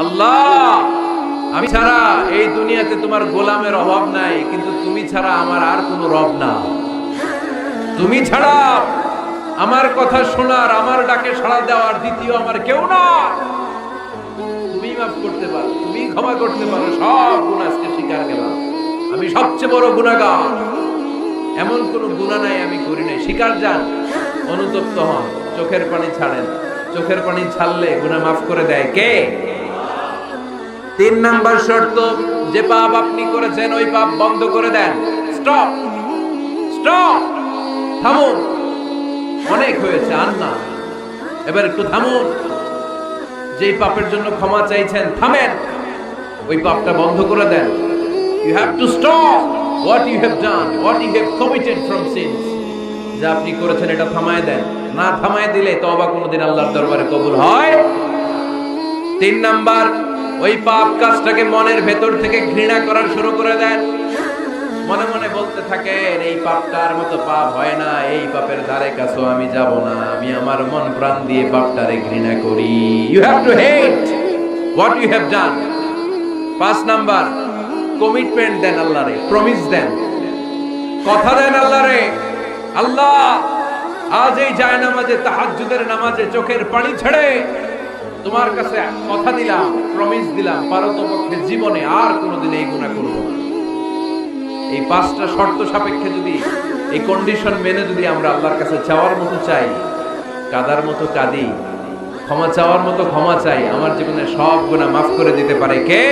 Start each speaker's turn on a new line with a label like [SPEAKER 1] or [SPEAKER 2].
[SPEAKER 1] আল্লাহ, আমি ছাড়া এই দুনিয়াতে তোমার গোলামের অভাব নাই, কিন্তু তুমি ছাড়া আমার আর কোনো রব না। তুমি ছাড়া আমার কথা শোনার, আমার ডাকে সাড়া দেওয়ার দ্বিতীয় আমার কেউ না। তুমি মাফ করতে পারো, তুমি ক্ষমা করতে পারো, সব গুনাহ আজকে স্বীকার গেলাম। আমি সবচেয়ে বড় গুনাহগার, এমন কোন গুনাহ নাই আমি করি নাই। স্বীকার যান, অনুতপ্ত হন, চোখের পানি ছাড়েন। চোখের পানি ছাড়লে গুনাহ মাফ করে দেয় কে? 3 নাম্বার শর্ত, যে পাপ আপনি করেছেন ওই পাপ বন্ধ করে দেন। স্টপ, স্টপ, থামুন, অনেক হয়েছে, আর না, এবার একটু থামুন। যেই পাপের জন্য ক্ষমা চাইছেন, থামেন, ওই পাপটা বন্ধ করে দেন। You have to stop what you have done, what you have committed from sins. যা আপনি করেছেন এটা থামায় দেন। না থামায় দিলে তওবা কোনোদিন আল্লাহর দরবারে কবুল হয়। 3 নাম্বার, ওই পাপ কাজটাকে মনের ভেতর থেকে ঘৃণা করা শুরু করে দেন। মনে মনে বলতে থাকেন, এই পাপটার মতো পাপ হয় না, এই পাপের ধারে কাছেও আমি যাব না, আমি আমার মন প্রাণ দিয়ে পাপটারে ঘৃণা করি। You have to hate what you have done. 5 number, commitment দেন আল্লাহরে, প্রমিস দেন, কথা দেন আল্লাহরে, আল্লাহ আজ এই জায়নামাজে, তাহাজ্জুদের নামাজে চোখের পানি ছেড়ে তোমার কাছে কথা দিলাম, প্রমিস দিলাম, পারতপক্ষে জীবনে আর কোনোদিন এই গুনাহ করব না। এই 5টা শর্ত সাপেক্ষে যদি, এই কন্ডিশন মেনে যদি আমরা আল্লাহর কাছে চাওয়ার মতো চাই, কাদার মতো কাঁদি, ক্ষমা চাওয়ার মতো ক্ষমা চাই, আমার জীবনে সব গুনাহ মাফ করে দিতে পারে কে?